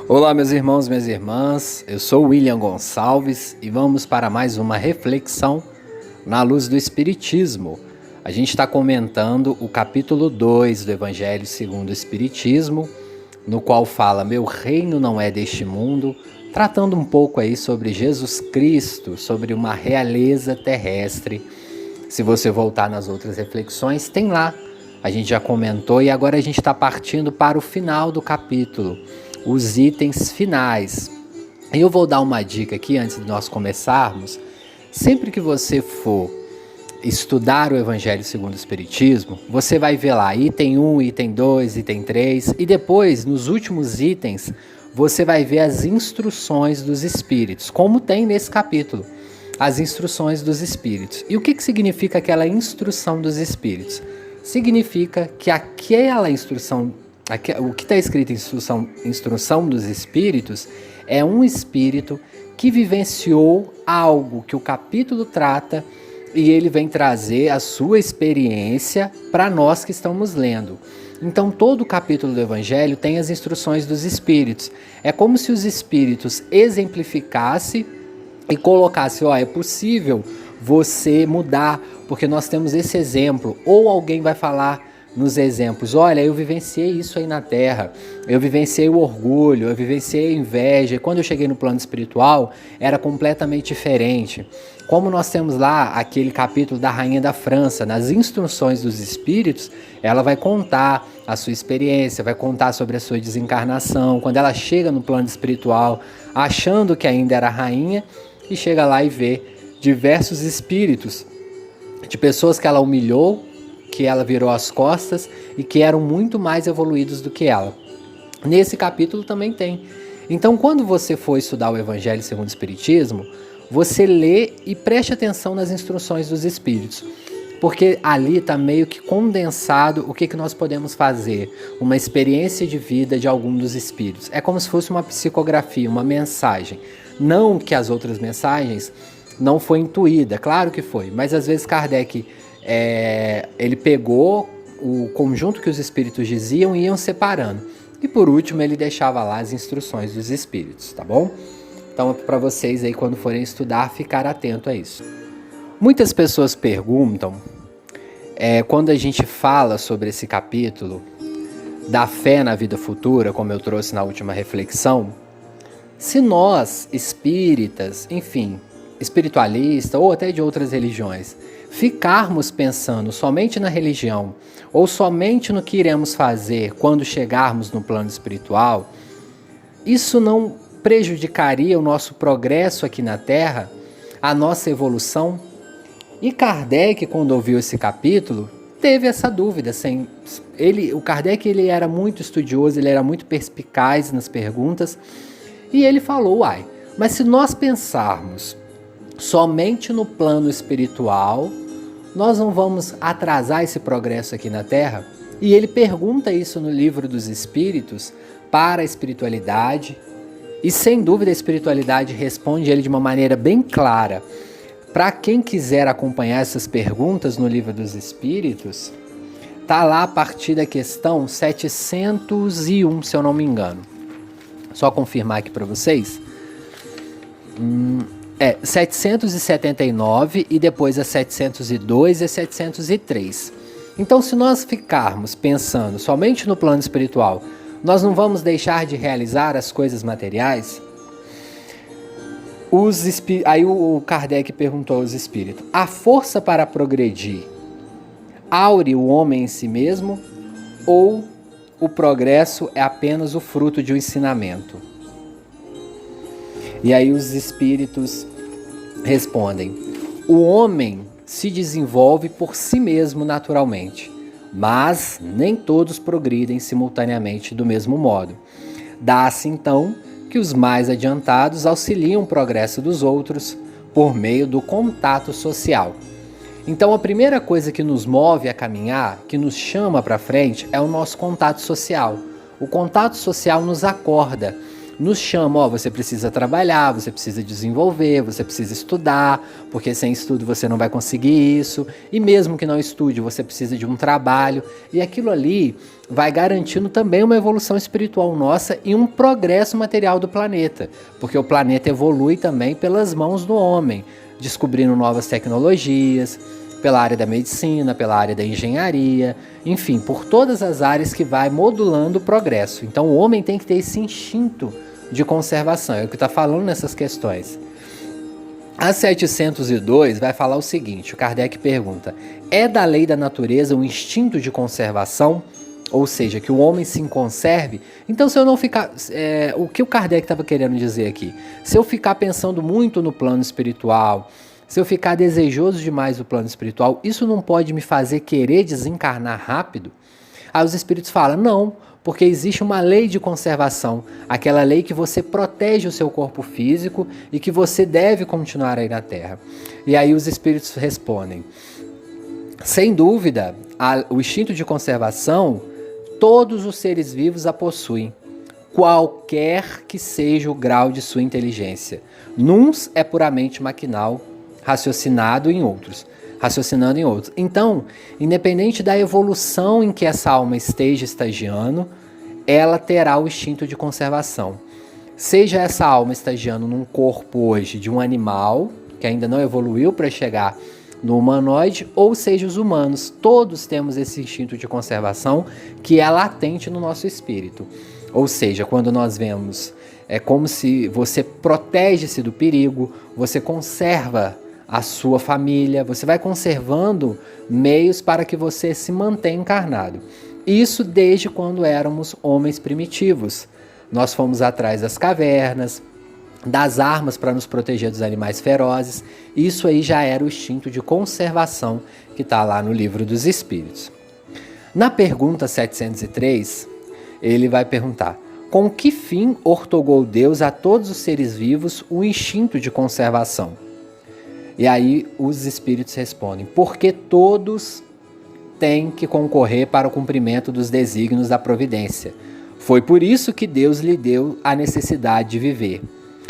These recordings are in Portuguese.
Olá, meus irmãos, minhas irmãs, eu sou William Gonçalves e vamos para mais uma reflexão na luz do Espiritismo. A gente está comentando o capítulo 2 do Evangelho segundo o Espiritismo, no qual fala: meu reino não é deste mundo, tratando um pouco aí sobre Jesus Cristo, sobre uma realeza terrestre. Se você voltar nas outras reflexões, tem lá, a gente já comentou e agora a gente está partindo para o final do capítulo, os itens finais. E eu vou dar uma dica aqui antes de nós começarmos. Sempre que você for estudar o Evangelho segundo o Espiritismo, você vai ver lá item 1, item 2, item 3 e depois, nos últimos itens, você vai ver as instruções dos Espíritos, como tem nesse capítulo, as instruções dos Espíritos. E o que significa aquela instrução dos Espíritos? Significa que aquela instrução, o que está escrito em instrução dos Espíritos, é um Espírito que vivenciou algo que o capítulo trata e ele vem trazer a sua experiência para nós que estamos lendo. Então todo o capítulo do Evangelho tem as instruções dos Espíritos. É como se os Espíritos exemplificassem e colocassem: é possível você mudar, porque nós temos esse exemplo. Ou alguém vai falar nos exemplos: olha, eu vivenciei isso aí na Terra, eu vivenciei o orgulho, eu vivenciei a inveja, e quando eu cheguei no plano espiritual era completamente diferente. Como nós temos lá aquele capítulo da Rainha da França, nas instruções dos Espíritos, ela vai contar a sua experiência, vai contar sobre a sua desencarnação, quando ela chega no plano espiritual, achando que ainda era rainha, e chega lá e vê diversos espíritos de pessoas que ela humilhou, que ela virou as costas e que eram muito mais evoluídos do que ela. Nesse capítulo também tem. Então, quando você for estudar o Evangelho segundo o Espiritismo, você lê e preste atenção nas instruções dos Espíritos, porque ali está meio que condensado o que nós podemos fazer, uma experiência de vida de algum dos Espíritos. É como se fosse uma psicografia, uma mensagem. Não que as outras mensagens não foi intuída, claro que foi, mas às vezes Kardec ele pegou o conjunto que os Espíritos diziam e iam separando. E por último ele deixava lá as instruções dos Espíritos, tá bom? Então, para vocês aí, quando forem estudar, ficar atento a isso. Muitas pessoas perguntam, quando a gente fala sobre esse capítulo da fé na vida futura, como eu trouxe na última reflexão, se nós, espíritas, enfim, espiritualistas ou até de outras religiões, ficarmos pensando somente na religião ou somente no que iremos fazer quando chegarmos no plano espiritual, isso não prejudicaria o nosso progresso aqui na Terra, a nossa evolução? E Kardec, quando ouviu esse capítulo, teve essa dúvida. O Kardec ele era muito estudioso, ele era muito perspicaz nas perguntas, e ele falou: mas se nós pensarmos somente no plano espiritual, nós não vamos atrasar esse progresso aqui na Terra? E ele pergunta isso no Livro dos Espíritos para a espiritualidade, e sem dúvida a espiritualidade responde ele de uma maneira bem clara. Para quem quiser acompanhar essas perguntas no Livro dos Espíritos, tá lá a partir da questão 701, se eu não me engano. Só confirmar aqui para vocês. 779 e depois a 702 e a 703. Então, se nós ficarmos pensando somente no plano espiritual, nós não vamos deixar de realizar as coisas materiais? Aí o Kardec perguntou aos espíritos: a força para progredir aure o homem em si mesmo, ou o progresso é apenas o fruto de um ensinamento? E aí os espíritos respondem: o homem se desenvolve por si mesmo naturalmente, mas nem todos progridem simultaneamente do mesmo modo. Dá-se então que os mais adiantados auxiliam o progresso dos outros por meio do contato social. Então a primeira coisa que nos move a caminhar, que nos chama para frente, é o nosso contato social. O contato social nos acorda, nos chama, ó, você precisa trabalhar, você precisa desenvolver, você precisa estudar, porque sem estudo você não vai conseguir isso, e mesmo que não estude, você precisa de um trabalho, e aquilo ali vai garantindo também uma evolução espiritual nossa e um progresso material do planeta, porque o planeta evolui também pelas mãos do homem, descobrindo novas tecnologias, pela área da medicina, pela área da engenharia, enfim, por todas as áreas que vai modulando o progresso. Então o homem tem que ter esse instinto de conservação, é o que está falando nessas questões. A 702 vai falar o seguinte, o Kardec pergunta, é da lei da natureza o instinto de conservação? Ou seja, que o homem se conserve? Então se eu não ficar... o que o Kardec estava querendo dizer aqui? Se eu ficar pensando muito no plano espiritual, se eu ficar desejoso demais do plano espiritual, isso não pode me fazer querer desencarnar rápido? Aí os espíritos falam, não, porque existe uma lei de conservação, aquela lei que você protege o seu corpo físico e que você deve continuar aí na Terra. E aí os espíritos respondem, sem dúvida, o instinto de conservação, todos os seres vivos a possuem, qualquer que seja o grau de sua inteligência. Nuns é puramente maquinal, raciocinando em outros. Então, independente da evolução em que essa alma esteja estagiando, ela terá o instinto de conservação. Seja essa alma estagiando num corpo hoje de um animal, que ainda não evoluiu para chegar no humanoide, ou seja os humanos, todos temos esse instinto de conservação que é latente no nosso espírito. Ou seja, quando nós vemos, é como se você protege-se do perigo, você conserva a sua família, você vai conservando meios para que você se mantenha encarnado. Isso desde quando éramos homens primitivos. Nós fomos atrás das cavernas, das armas para nos proteger dos animais ferozes. Isso aí já era o instinto de conservação que está lá no Livro dos Espíritos. Na pergunta 703, ele vai perguntar, com que fim ortogou Deus a todos os seres vivos o instinto de conservação? E aí os espíritos respondem, porque todos têm que concorrer para o cumprimento dos desígnios da providência. Foi por isso que Deus lhe deu a necessidade de viver.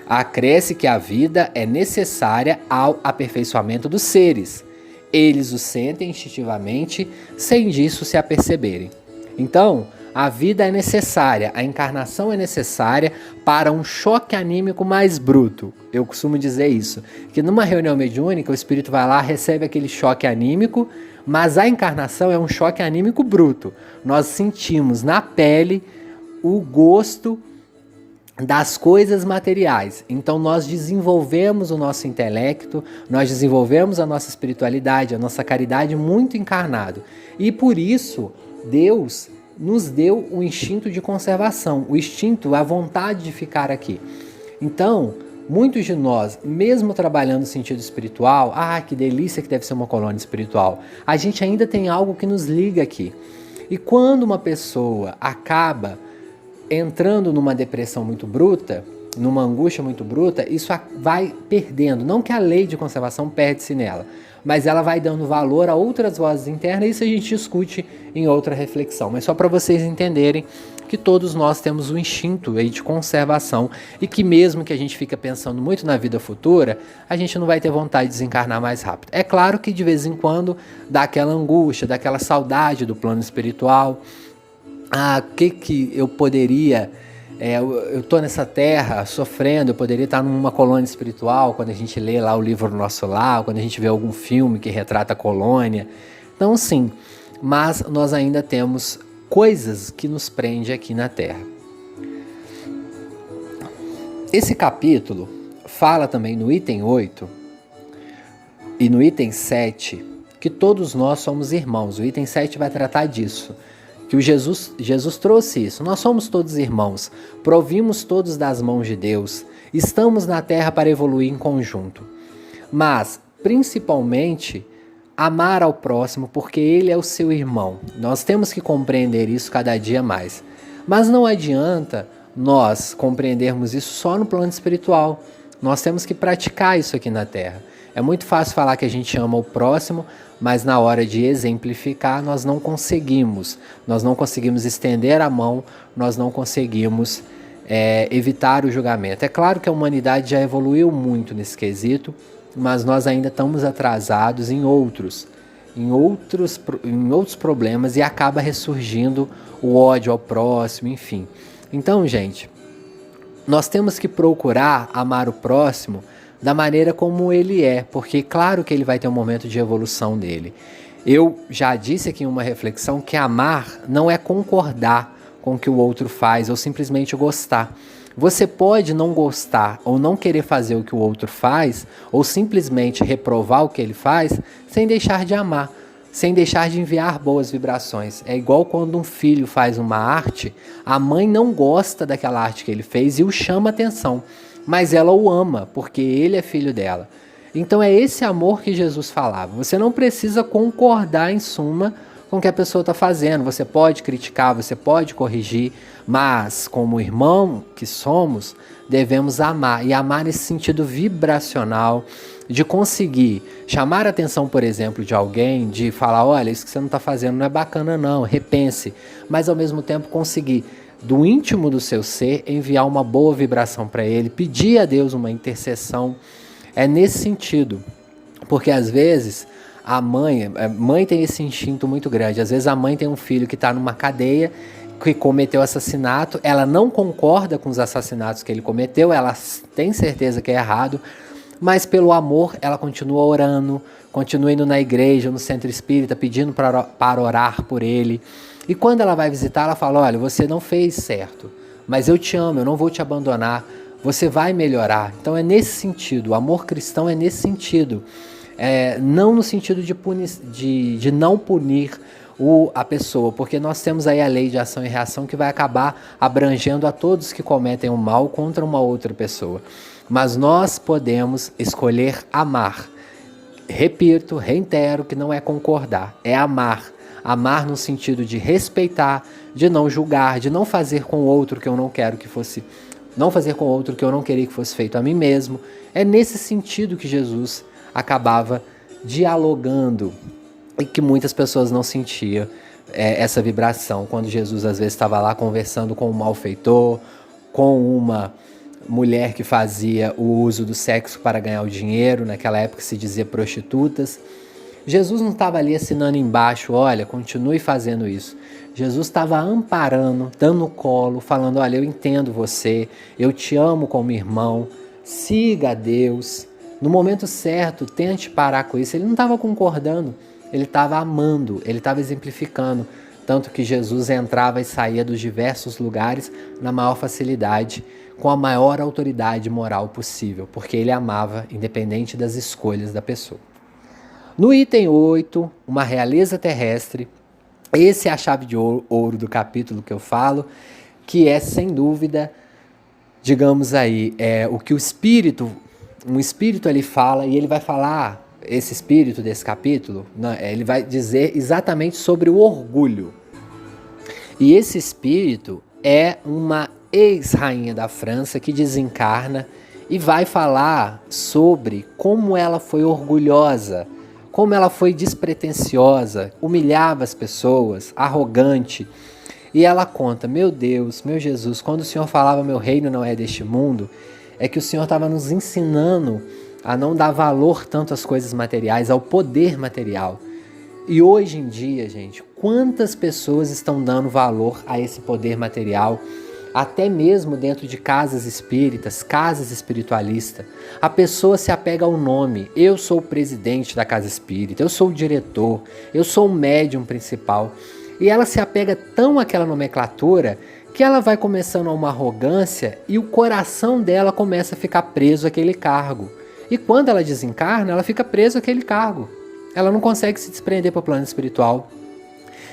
Acresce que a vida é necessária ao aperfeiçoamento dos seres. Eles o sentem instintivamente, sem disso se aperceberem. Então, a vida é necessária, a encarnação é necessária para um choque anímico mais bruto. Eu costumo dizer isso, que numa reunião mediúnica o espírito vai lá, recebe aquele choque anímico, mas a encarnação é um choque anímico bruto. Nós sentimos na pele o gosto das coisas materiais. Então nós desenvolvemos o nosso intelecto, nós desenvolvemos a nossa espiritualidade, a nossa caridade muito encarnado. E por isso Deus nos deu o instinto de conservação, o instinto, a vontade de ficar aqui. Então, muitos de nós, mesmo trabalhando no sentido espiritual, que delícia que deve ser uma colônia espiritual, a gente ainda tem algo que nos liga aqui. E quando uma pessoa acaba entrando numa depressão muito bruta, numa angústia muito bruta, isso vai perdendo, não que a lei de conservação perde-se nela, mas ela vai dando valor a outras vozes internas, e isso a gente discute em outra reflexão, mas só para vocês entenderem que todos nós temos um instinto aí de conservação e que mesmo que a gente fica pensando muito na vida futura, a gente não vai ter vontade de desencarnar mais rápido. É claro que de vez em quando dá aquela angústia, dá aquela saudade do plano espiritual, o que eu poderia... eu estou nessa terra sofrendo, eu poderia estar numa colônia espiritual, quando a gente lê lá o livro Nosso Lar, quando a gente vê algum filme que retrata a colônia. Então sim, mas nós ainda temos coisas que nos prendem aqui na terra. Esse capítulo fala também no item 8 e no item 7 que todos nós somos irmãos. O item 7 vai tratar disso. Que o Jesus trouxe isso. Nós somos todos irmãos, provimos todos das mãos de Deus, estamos na terra para evoluir em conjunto. Mas, principalmente, amar ao próximo, porque ele é o seu irmão. Nós temos que compreender isso cada dia mais. Mas não adianta nós compreendermos isso só no plano espiritual. Nós temos que praticar isso aqui na terra. É muito fácil falar que a gente ama o próximo, mas na hora de exemplificar nós não conseguimos estender a mão, nós não conseguimos evitar o julgamento. É claro que a humanidade já evoluiu muito nesse quesito, mas nós ainda estamos atrasados em outros problemas e acaba ressurgindo o ódio ao próximo, enfim. Então, gente, nós temos que procurar amar o próximo da maneira como ele é, porque claro que ele vai ter um momento de evolução dele. Eu já disse aqui em uma reflexão que amar não é concordar com o que o outro faz ou simplesmente gostar. Você pode não gostar ou não querer fazer o que o outro faz ou simplesmente reprovar o que ele faz sem deixar de amar, sem deixar de enviar boas vibrações. É igual quando um filho faz uma arte, a mãe não gosta daquela arte que ele fez e o chama atenção, mas ela o ama porque ele é filho dela. Então é esse amor que Jesus falava. Você não precisa concordar, em suma, com o que a pessoa está fazendo. Você pode criticar, você pode corrigir, mas como irmão que somos, devemos amar. E amar nesse sentido vibracional, de conseguir chamar a atenção, por exemplo, de alguém, de falar, olha, isso que você não está fazendo não é bacana não, repense. Mas ao mesmo tempo conseguir, do íntimo do seu ser, enviar uma boa vibração para ele, pedir a Deus uma intercessão. É nesse sentido, porque às vezes a mãe tem esse instinto muito grande. Às vezes a mãe tem um filho que está numa cadeia, que cometeu assassinato, ela não concorda com os assassinatos que ele cometeu, ela tem certeza que é errado, mas pelo amor ela continua orando, continua indo na igreja, no centro espírita, pedindo para orar por ele. E quando ela vai visitar, ela fala, olha, você não fez certo, mas eu te amo, eu não vou te abandonar, você vai melhorar. Então é nesse sentido, o amor cristão é nesse sentido. Não no sentido de não punir a pessoa, porque nós temos aí a lei de ação e reação que vai acabar abrangendo a todos que cometem o mal contra uma outra pessoa. Mas nós podemos escolher amar. Repito, reitero que não é concordar, é amar. Amar no sentido de respeitar, de não julgar, de não fazer com o outro que eu não quero que fosse, não fazer com o outro que eu não queria que fosse feito a mim mesmo. É nesse sentido que Jesus acabava dialogando e que muitas pessoas não sentiam essa vibração. Quando Jesus às vezes estava lá conversando com um malfeitor, com uma mulher que fazia o uso do sexo para ganhar o dinheiro, naquela época se dizia prostitutas. Jesus não estava ali assinando embaixo, olha, continue fazendo isso. Jesus estava amparando, dando colo, falando, olha, eu entendo você, eu te amo como irmão, siga a Deus. No momento certo, tente parar com isso. Ele não estava concordando, ele estava amando, ele estava exemplificando. Tanto que Jesus entrava e saía dos diversos lugares na maior facilidade, com a maior autoridade moral possível, porque ele amava, independente das escolhas da pessoa. No item 8, uma realeza terrestre, esse é a chave de ouro do capítulo que eu falo, que é, sem dúvida, digamos aí, o que um espírito ali fala, e ele vai falar, esse espírito desse capítulo, ele vai dizer exatamente sobre o orgulho. E esse espírito é uma ex-rainha da França que desencarna e vai falar sobre como ela foi orgulhosa, como ela foi despretensiosa, humilhava as pessoas, arrogante. E ela conta, meu Deus, meu Jesus, quando o Senhor falava meu reino não é deste mundo, é que o Senhor estava nos ensinando a não dar valor tanto às coisas materiais, ao poder material. E hoje em dia, gente, quantas pessoas estão dando valor a esse poder material, até mesmo dentro de casas espíritas, casas espiritualistas. A pessoa se apega ao nome, eu sou o presidente da casa espírita, eu sou o diretor, eu sou o médium principal. E ela se apega tão àquela nomenclatura que ela vai começando a uma arrogância e o coração dela começa a ficar preso àquele cargo. E quando ela desencarna, ela fica presa àquele cargo. Ela não consegue se desprender para o plano espiritual.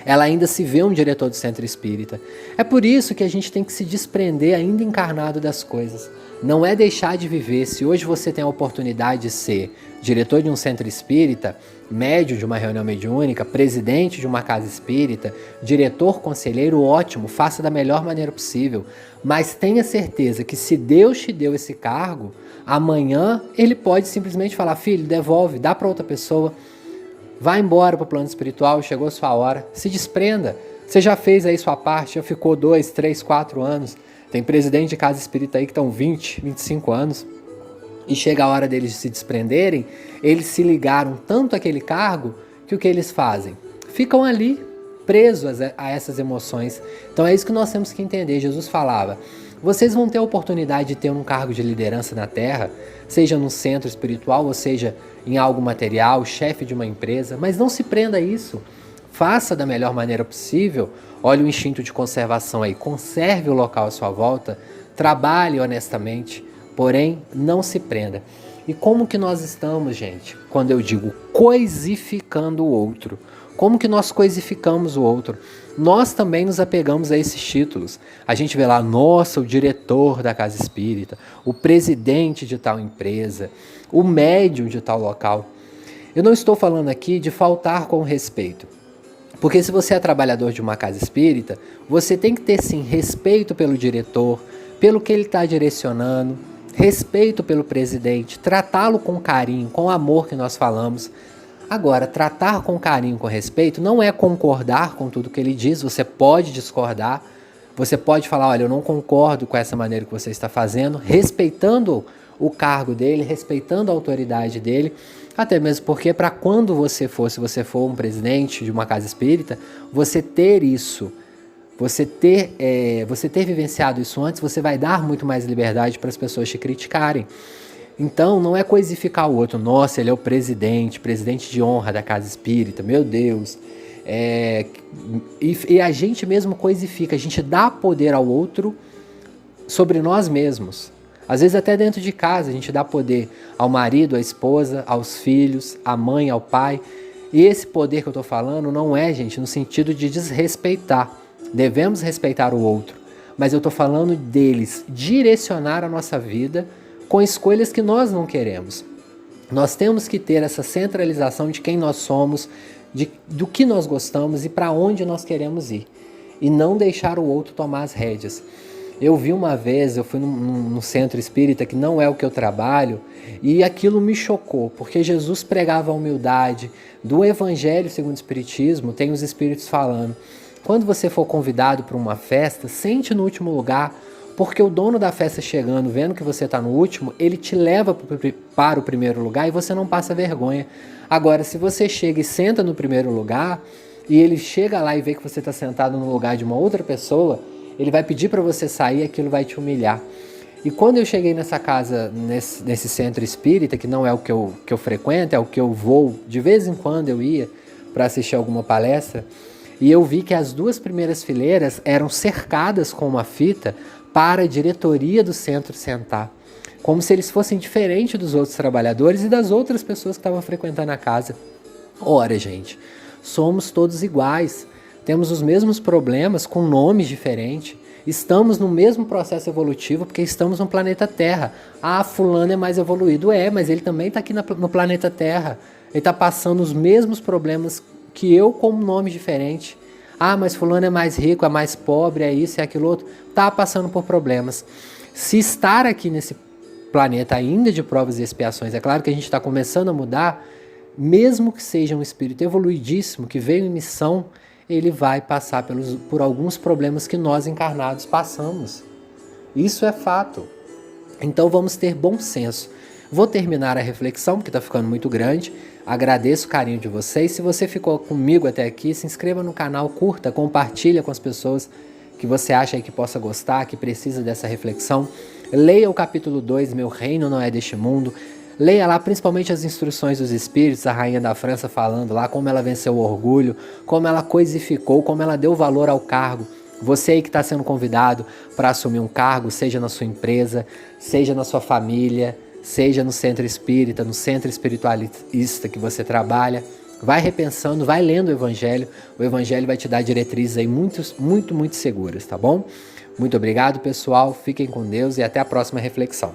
Ela ainda se vê um diretor do centro espírita. É por isso que a gente tem que se desprender ainda encarnado das coisas. Não é deixar de viver. Se hoje você tem a oportunidade de ser diretor de um centro espírita, médio de uma reunião mediúnica, presidente de uma casa espírita, diretor, conselheiro, ótimo, faça da melhor maneira possível. Mas tenha certeza que se Deus te deu esse cargo, amanhã ele pode simplesmente falar, filho, devolve, dá para outra pessoa. Vá embora para o plano espiritual, chegou a sua hora, se desprenda. Você já fez aí sua parte, já ficou 2, 3, 4 anos Tem presidente de casa espírita aí que estão 20, 25 anos e chega a hora deles se desprenderem, eles se ligaram tanto àquele cargo que o que eles fazem? Ficam ali presos a essas emoções. Então é isso que nós temos que entender. Jesus falava, vocês vão ter a oportunidade de ter um cargo de liderança na Terra, seja num centro espiritual ou seja em algo material, chefe de uma empresa, mas não se prenda a isso. Faça da melhor maneira possível, olhe o instinto de conservação aí, conserve o local à sua volta, trabalhe honestamente, porém não se prenda. E como que nós estamos, gente, quando eu digo coisificando o outro? Como que nós coisificamos o outro? Nós também nos apegamos a esses títulos. A gente vê lá, nossa, o diretor da casa espírita, o presidente de tal empresa, o médium de tal local. Eu não estou falando aqui de faltar com respeito. Porque se você é trabalhador de uma casa espírita, você tem que ter sim respeito pelo diretor, pelo que ele está direcionando, respeito pelo presidente, tratá-lo com carinho, com amor que nós falamos. Agora, tratar com carinho, com respeito, não é concordar com tudo que ele diz, você pode discordar, você pode falar, olha, eu não concordo com essa maneira que você está fazendo, respeitando o cargo dele, respeitando a autoridade dele, até mesmo porque para quando você for, se você for um presidente de uma casa espírita, você ter isso, você ter vivenciado isso antes, você vai dar muito mais liberdade para as pessoas te criticarem. Então, não é coisificar o outro. Nossa, ele é o presidente de honra da casa espírita, meu Deus. E a gente mesmo coisifica, a gente dá poder ao outro sobre nós mesmos. Às vezes até dentro de casa a gente dá poder ao marido, à esposa, aos filhos, à mãe, ao pai. E esse poder que eu estou falando não é, gente, no sentido de desrespeitar. Devemos respeitar o outro. Mas eu estou falando deles direcionar a nossa vida com escolhas que nós não queremos. Nós temos que ter essa centralização de quem nós somos, do que nós gostamos e para onde nós queremos ir. E não deixar o outro tomar as rédeas. Eu vi uma vez, eu fui num centro espírita que não é o que eu trabalho, e aquilo me chocou, porque Jesus pregava a humildade. Do Evangelho segundo o Espiritismo, tem os Espíritos falando. Quando você for convidado para uma festa, sente no último lugar, porque o dono da festa chegando, vendo que você está no último, ele te leva para o primeiro lugar e você não passa vergonha. Agora, se você chega e senta no primeiro lugar, e ele chega lá e vê que você está sentado no lugar de uma outra pessoa, ele vai pedir para você sair e aquilo vai te humilhar. E quando eu cheguei nessa casa, nesse centro espírita, que não é o que eu frequento, é o que eu vou, de vez em quando eu ia para assistir alguma palestra, e eu vi que as duas primeiras fileiras eram cercadas com uma fita para a diretoria do centro sentar, como se eles fossem diferentes dos outros trabalhadores e das outras pessoas que estavam frequentando a casa. Ora, gente, somos todos iguais, temos os mesmos problemas com nomes diferentes, estamos no mesmo processo evolutivo porque estamos no planeta Terra. Ah, fulano é mais evoluído, mas ele também está aqui no planeta Terra, ele está passando os mesmos problemas que eu com um nome diferente. Ah, mas fulano é mais rico, é mais pobre, é isso, é aquilo outro. Está passando por problemas. Se estar aqui nesse planeta ainda de provas e expiações, é claro que a gente está começando a mudar, mesmo que seja um espírito evoluidíssimo, que veio em missão, ele vai passar por alguns problemas que nós encarnados passamos. Isso é fato. Então vamos ter bom senso. Vou terminar a reflexão, porque está ficando muito grande. Agradeço o carinho de vocês. Se você ficou comigo até aqui, se inscreva no canal, curta, compartilha com as pessoas que você acha que possa gostar, que precisa dessa reflexão. Leia o capítulo 2, Meu Reino Não É Deste Mundo. Leia lá principalmente as instruções dos espíritos, a rainha da França falando lá como ela venceu o orgulho, como ela coisificou, como ela deu valor ao cargo. Você aí que está sendo convidado para assumir um cargo, seja na sua empresa, seja na sua família, seja no centro espírita, no centro espiritualista que você trabalha, vai repensando, vai lendo o Evangelho vai te dar diretrizes aí muito seguras, tá bom? Muito obrigado, pessoal, fiquem com Deus e até a próxima reflexão.